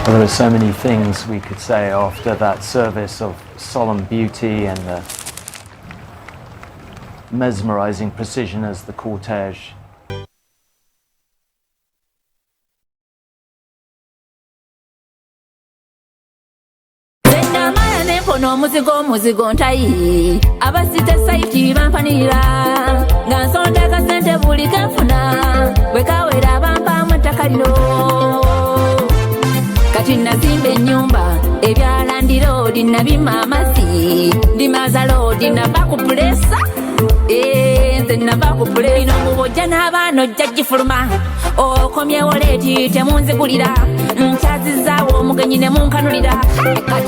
Well, there are so many things we could say after that service of solemn beauty and the mesmerizing precision as the cortege. Muzigo ntayi abasite safety bampanira nga nsonda ka sente buli kanfuna bwe kawera bampa mutakalino kati nazimba ennyumba ebyala ndi road nabima amasi ndi maza road nava ku pulesa nze nava ku pulesa ino mubojja n'abaana ojja gifuluma okomyewo leeti temunzigulira nkyazizaawo omugenyi ne munkanulira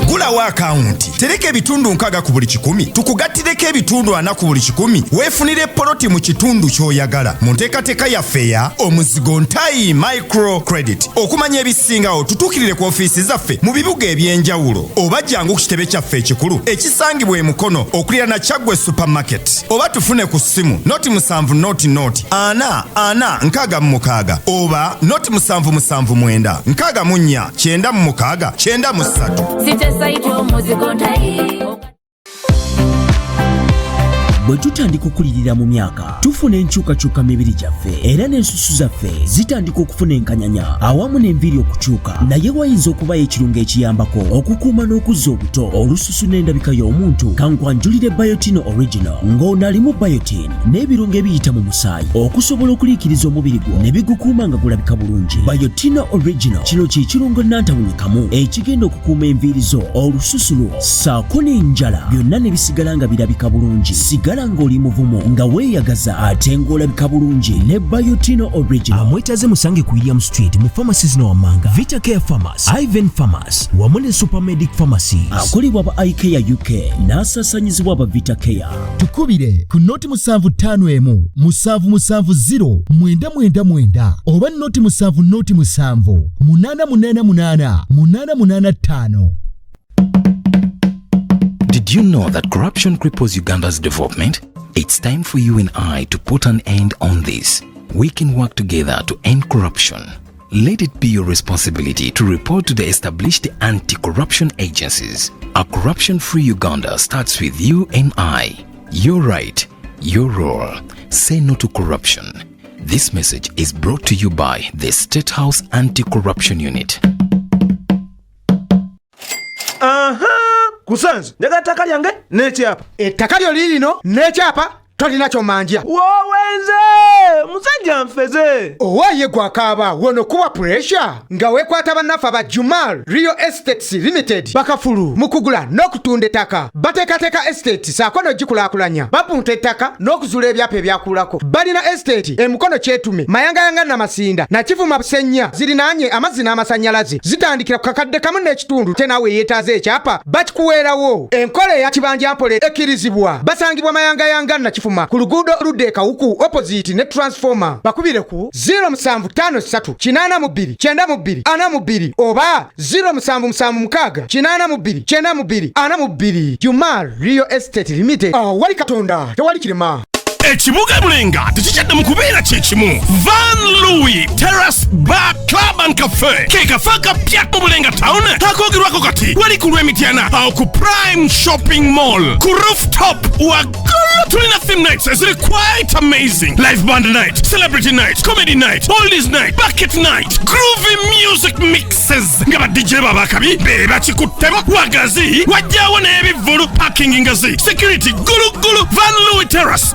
gulawo akawunti tereka ebitundu nkaga ku buli 100 tukugattireko ebitundu 4 ku buli 100 weefunire poloti mu kitundu ky'oyagala mu nteekateeka yaffe ya omuzigo ntayi micro credit okumanya ebisingawo tutuukirire ku ofiisi zaffe mu bibuga eby'enjawulo oba jangu ku kitebe kyaffe ekikulu ekisangibwa e Mukono okulira na Kyaggwe supermarket oba tufune ku ssimu noti 7 noti 4 nkaaga mu mukaaga oba noti 779 nkaaga mu 4 9 mu mukaaga 9 mu 3 site site omuzigo ntayi. bwe tutandika okulirira mu myaka tufuna enkyukakyuka mibiri gyaffe era n'ensusu zaffe zitandika okufuna enkanyanya awamu n'enviiri okukyuka naye wayinza okubayo ekirungo ekiyambako okukuuma n'okuzza obuto olususu n'endabika y'omuntu kankwanjulire Biotino original ng'ono alimu biotin n'ebirungo ebiyita mu musaayi okusobola okuliikiriza omubiri gwo ne bigukuuma nga gulabika bulungi. Biotino original kino kye kirungo nnantawunyikamu ekigenda okukuuma enviiri zo olususu lwo ssaako n'enjala byonna ne bisigala nga birabika bulungi. Sigala ng'oli muvumo nga weeyagaza ate ng'olabika bulungi ne Biotino original. Amwetaze musange ku William Street mu pharmacies n'Wamanga, Vita Care Pharmacy, Ivan Pharmacy wamu ne Supermedic Pharmacies. Akolebwa ba IKEA UK n'asaasanyizibwa ba Vita Care. Tukubire ku noti 751 770 999 oba noti 7 noti 7 888 885. Did you know that corruption cripples Uganda's development? It's time for you and I to put an end on this. We can work together to end corruption. Let it be your responsibility to report to the established anti-corruption agencies. A corruption-free Uganda starts with you and I. Your right, your role. Say no to corruption. This message is brought to you by the State House Anti-Corruption Unit. Kusanze njagala ettaka lyange n'ekyapa. Ettaka lyo lirino n'ekyapa tolina kyomanja. Wowenze musajja nfeze. Owaye gwakaaba wono kuwa pressure nga wekwata bannaffe aba Jumal Real Estates Limited bakafulu mu kugula n'okutunda ettaka. Bateekateeka estate saako n'ogikulaakulanya. Bapunta ettaka n'okuzuula ebyapa ebyakulako. Balina estate emukono kyetume mayangayanga Namasinda na Kivuma Busenya zirinaanye amazzi n'amasannyalaze. Zitandikira ku kakadde kamu n'ekitundu te naawe yeetaaze ekyapa bakikuweerawo. Enkola eya kibanja mpole ekkirizibwa. Basangibwa mayangayanga na Kivuma ku luguudo oludde Kawuku opposite ne transformer. Bakubire ku 0753 82 92 42 oba 0776 82 92 42. Jumal Real Estate Limited. Wali Katonda tewali kirema. Ekibuga Bulenga tekikyadde mu kubeera kye kimu. Van Louis Terrace Bar Club and Cafe ke kafe akapya mu Bulenga Town akoogerwako kati wali ku Lwemityana awo ku Prime Shopping Mall ku rooftop waggulu tulina theme nights eziri quite amazing. Live band night, celebrity night, comedy night, oldies night, bucket night, groovy music mixes nga ba DJ babakabi be bakikuttemu wagazi wajjawo n'ebivvulu parking ngazi security gulu Van Louis Terrace